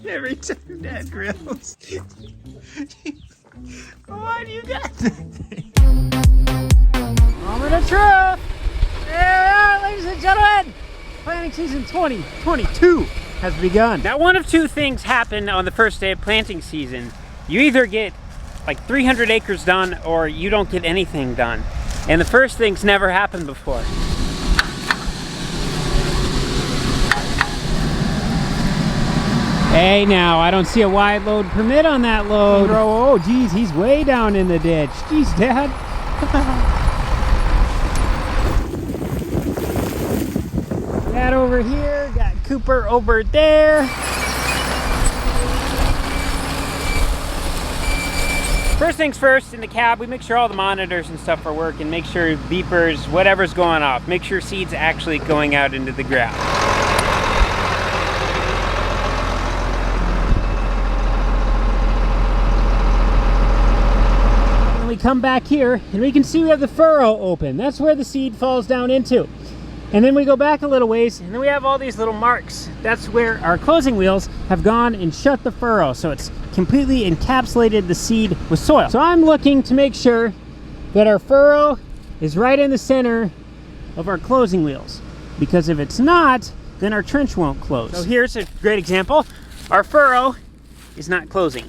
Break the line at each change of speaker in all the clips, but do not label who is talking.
Every time Dad grills. Why do you got that thing?
Moment of truth! Yeah, ladies and gentlemen! Planting season 2022 has begun. Now, one of two things happen on the first day of planting season. You either get like 300 acres done or you don't get anything done. And the first thing's never happened before. Hey now, I don't see a wide load permit on that load. Oh geez, he's way down in the ditch. Geez, Dad. Dad over here, got Cooper over there. First things first, in the cab, we make sure all the monitors and stuff are working, make sure beepers, whatever's going off, make sure seed's actually going out into the ground. We come back here and we can see we have the furrow open. That's where the seed falls down into. And then we go back a little ways and then we have all these little marks. That's where our closing wheels have gone and shut the furrow. So it's completely encapsulated the seed with soil. So I'm looking to make sure that our furrow is right in the center of our closing wheels. Because if it's not, then our trench won't close. So here's a great example. Our furrow is not closing.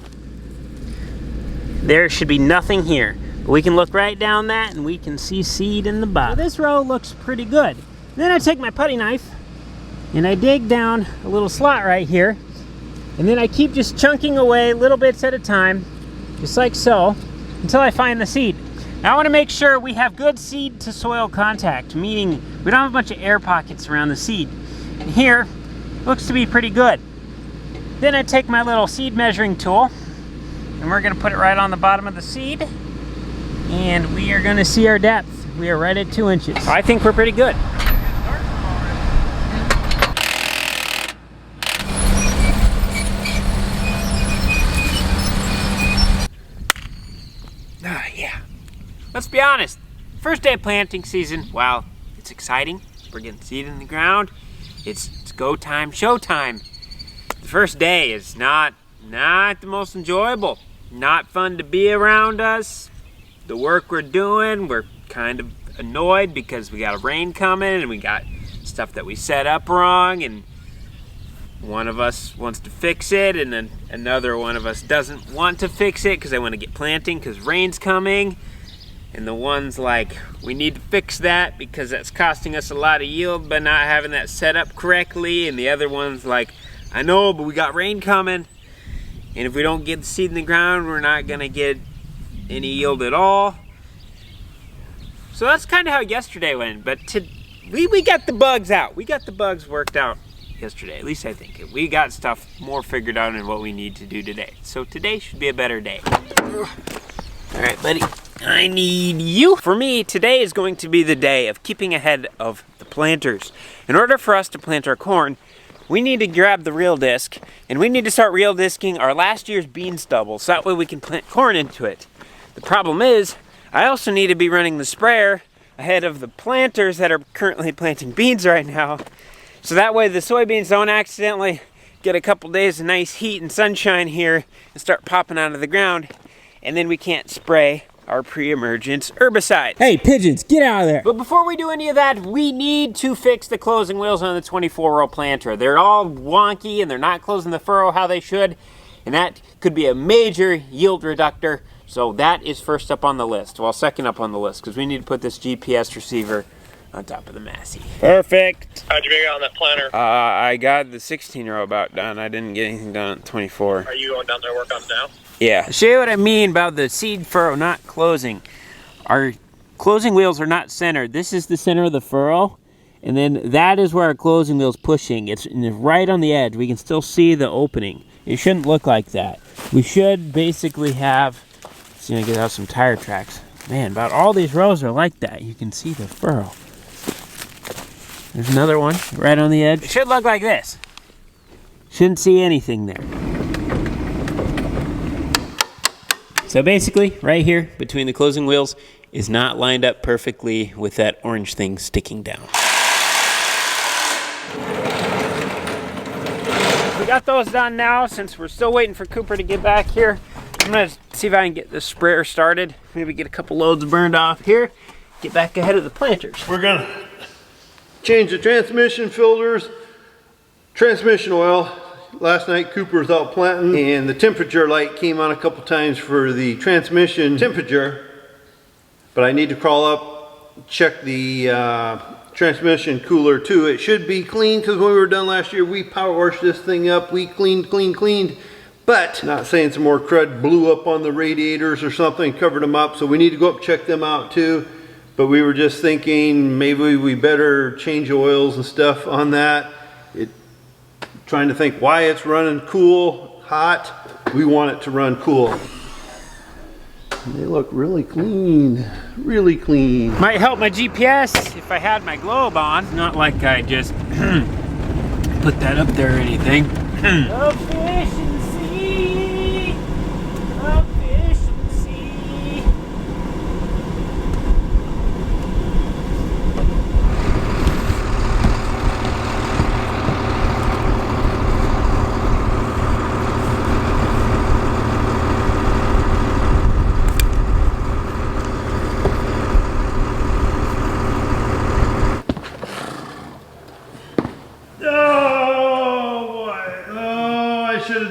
There should be nothing here. We can look right down that and we can see seed in the bottom. So this row looks pretty good. Then I take my putty knife and I dig down a little slot right here. And then I keep just chunking away little bits at a time, just like so, until I find the seed. Now I want to make sure we have good seed to soil contact, meaning we don't have a bunch of air pockets around the seed. And here, looks to be pretty good. Then I take my little seed measuring tool and we're going to put it right on the bottom of the seed. And we are going to see our depth. We are right at 2 inches. I think we're pretty good. Yeah. Let's be honest. First day of planting season, wow, it's exciting. We're getting seed in the ground. It's go time, show time. The first day is not the most enjoyable. Not fun to be around us. The work we're doing, we're kind of annoyed because we got a rain coming and we got stuff that we set up wrong and one of us wants to fix it and then another one of us doesn't want to fix it because they want to get planting because rain's coming. And the one's like, we need to fix that because that's costing us a lot of yield by not having that set up correctly. And the other one's like, I know, but we got rain coming. And if we don't get the seed in the ground, we're not gonna get any yield at all. So that's kind of how yesterday went, but we got the bugs out. We got the bugs worked out yesterday, at least I think. We got stuff more figured out in what we need to do today. So today should be a better day. All right, buddy, I need you. For me, today is going to be the day of keeping ahead of the planters. In order for us to plant our corn, we need to grab the reel disc and we need to start reel disking our last year's bean stubble so that way we can plant corn into it. The problem is, I also need to be running the sprayer ahead of the planters that are currently planting beans right now. So that way the soybeans don't accidentally get a couple days of nice heat and sunshine here and start popping out of the ground. And then we can't spray our pre-emergence herbicides. Hey, pigeons, get out of there. But before we do any of that, we need to fix the closing wheels on the 24-row planter. They're all wonky and they're not closing the furrow how they should. And that could be a major yield reductor. So that is first up on the list. Well, second up on the list because we need to put this GPS receiver on top of the Massey. Perfect.
How'd you make out on that planter?
I got the 16-row about done. I didn't get anything done at 24.
Are you going down there to work on it now?
Yeah. I'll show you what I mean about the seed furrow not closing. Our closing wheels are not centered. This is the center of the furrow, and then that is where our closing wheel's pushing. It's right on the edge. We can still see the opening. It shouldn't look like that. We should basically have, let's see, I get out some tire tracks. Man, about all these rows are like that. You can see the furrow. There's another one right on the edge. It should look like this. Shouldn't see anything there. So basically, right here between the closing wheels is not lined up perfectly with that orange thing sticking down.
we got those done now. Since we're still waiting for Cooper to get back here, I'm gonna see if I can get the sprayer started. Maybe get a couple loads burned off here. Get back ahead of the planters.
We're gonna change the transmission filters, transmission oil. Last night Cooper was out planting and the temperature light came on a couple times for the transmission temperature. But I need to crawl up, check the transmission cooler too. It should be clean because when we were done last year, we power washed this thing up. We cleaned. But not saying some more crud blew up on the radiators or something, covered them up. So we need to go up check them out too. But we were just thinking maybe we better change oils and stuff on that. Trying to think why it's running cool, hot. We want it to run cool. They look really clean, really clean.
Might help my GPS if I had my globe on. Not like I just put that up there or anything. Efficiency! Efficiency!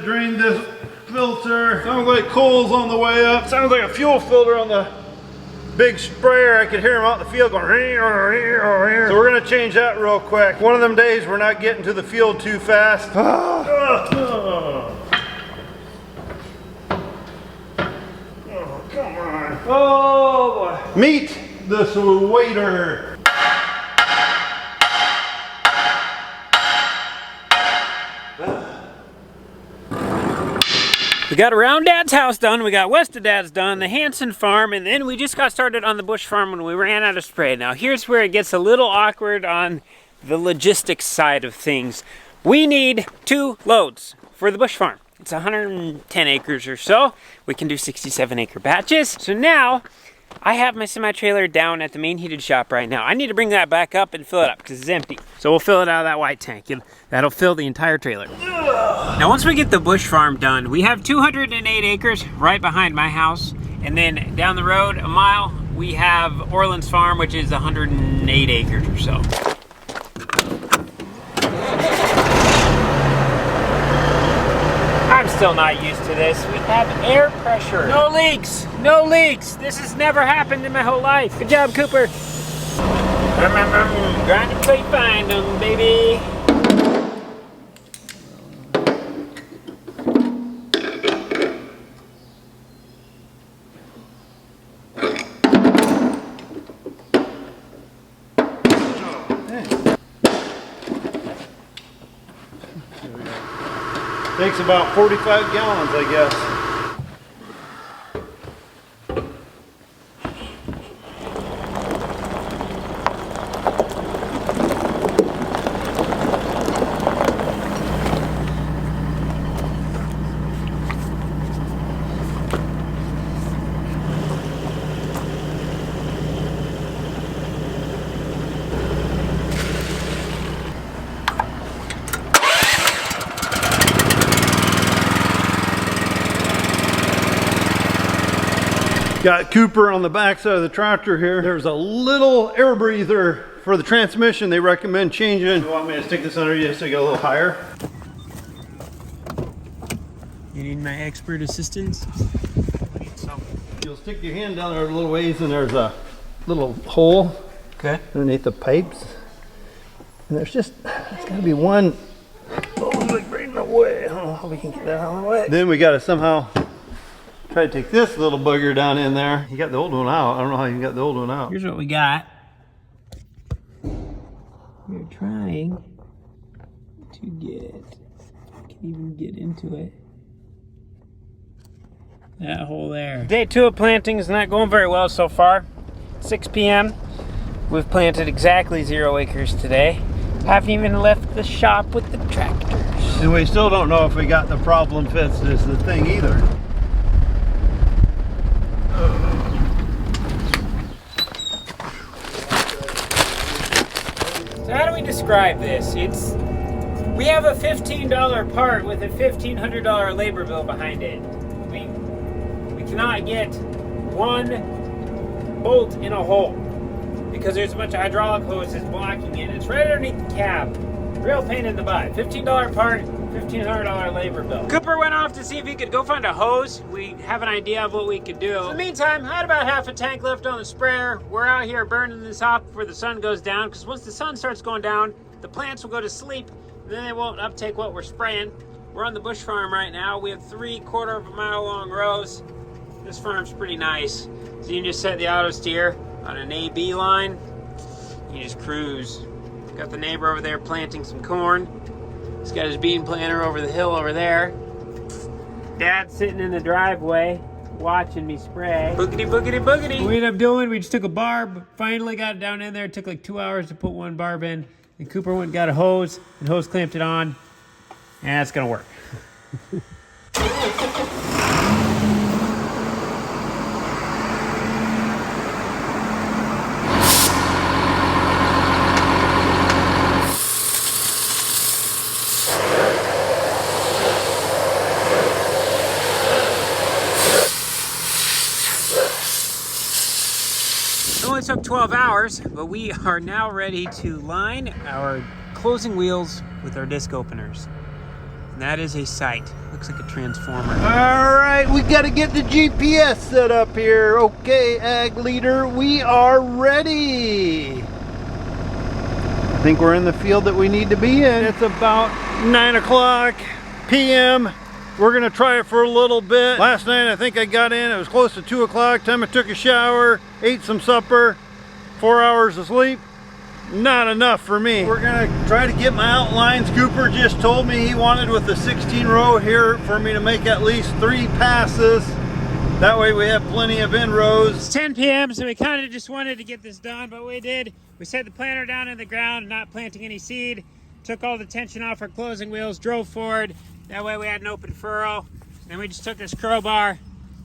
Drain this filter. Sounds like coals on the way up. Sounds like a fuel filter on the big sprayer. I could hear him out in the field going. So we're gonna change that real quick. One of them days we're not getting to the field too fast. Oh, come on. Oh boy. Meet this waiter.
We got around Dad's house done, we got west of Dad's done, the Hanson farm, and then we just got started on the bush farm when we ran out of spray. Now here's where it gets a little awkward on the logistics side of things. We need 2 loads for the bush farm. It's 110 acres or so. We can do 67 acre batches. So now I have my semi-trailer down at the main heated shop right now. I need to bring that back up and fill it up because it's empty. So we'll fill it out of that white tank and that'll fill the entire trailer. Now once we get the bush farm done, we have 208 acres right behind my house. And then down the road a mile, we have Orland's farm, which is 108 acres or so. I'm still not used to this. We have air pressure. No leaks. No leaks. This has never happened in my whole life. Good job, Cooper. Grind it till you find them, baby.
Takes about 45 gallons, I guess. Got Cooper on the backside of the tractor here. There's a little air breather for the transmission they recommend changing. You want me to stick this under you so you get a little higher?
You need my expert assistance?
You'll stick your hand down there a little ways and there's a little hole underneath the pipes. And there's just, it's gotta be one, like right in the way. I don't know how we can get that out of the way. Then we gotta somehow try to take this little bugger down in there. You got the old one out. I don't know how you got the old one out.
Here's what we got. We're trying to get, can even get into it. That hole there. Day 2 of planting is not going very well so far. 6 p.m. We've planted exactly 0 acres today. Haven't even left the shop with the tractors.
And we still don't know if we got the problem fits as the thing either.
So how do we describe this? It's We have a $15 part with a $1,500 labor bill behind it. We cannot get one bolt in a hole because there's a bunch of hydraulic hoses blocking it. It's right underneath the cab. Real pain in the butt. $15 part, $1,500 labor bill. Cooper went off to see if he could go find a hose. We have an idea of what we could do. In the meantime, I had about half a tank left on the sprayer. We're out here burning this off before the sun goes down, because once the sun starts going down, the plants will go to sleep, and then they won't uptake what we're spraying. We're on the bush farm right now. We have 3/4 of a mile long rows. This farm's pretty nice. So you can just set the auto steer on an AB line. You just cruise. Got the neighbor over there planting some corn. He's got his bean planter over the hill over there. Dad's sitting in the driveway watching me spray. Boogity, boogity, boogity. What we ended up doing, we just took a barb, finally got it down in there. It took like 2 hours to put one barb in. And Cooper went and got a hose and hose clamped it on. And it's gonna work. It only took 12 hours, but we are now ready to line our closing wheels with our disc openers. And that is a sight. Looks like a transformer.
All right, we got to get the GPS set up here. Okay, Ag Leader, we are ready. I think we're in the field that we need to be in. It's about 9 o'clock p.m. We're gonna try it for a little bit. Last night I think I got in, it was close to 2 o'clock. Time I took a shower, ate some supper, 4 hours of sleep. Not enough for me. We're gonna try to get my outlines. Cooper just told me he wanted with the 16 row here for me to make at least 3 passes. That way we have plenty of inrows.
It's 10 p.m., so we kind of just wanted to get this done, but we did. We set the planter down in the ground, not planting any seed, took all the tension off our closing wheels, drove forward. That way we had an open furrow. Then we just took this crowbar,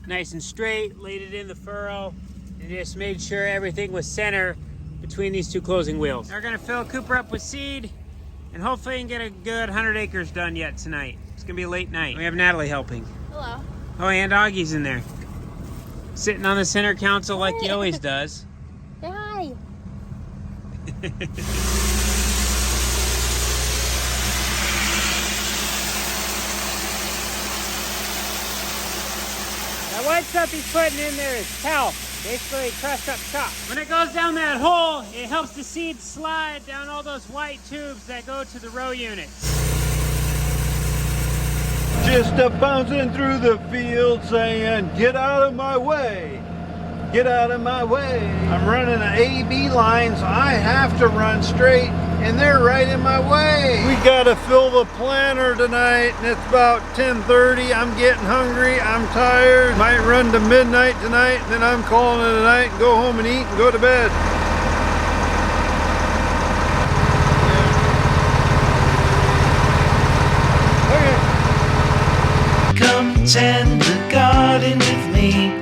nice and straight, laid it in the furrow, and just made sure everything was center between these two closing wheels. We're gonna fill Cooper up with seed, and hopefully we can get a good 100 acres done yet tonight. It's gonna be a late night. We have Natalie helping.
Hello.
Oh, and Augie's in there. Sitting on the center console like he always does.
Say hi.
That white stuff he's putting in there is talc, basically crushed up chalk. When it goes down that hole, it helps the seed slide down all those white tubes that go to the row units.
Just bouncing through the field saying, get out of my way. Get out of my way. I'm running an AB line, so I have to run straight, and they're right in my way. We gotta fill the planter tonight, and it's about 10:30. I'm getting hungry, I'm tired. Might run to midnight tonight, and then I'm calling it a night and go home and eat and go to bed.
Come tend the garden with me.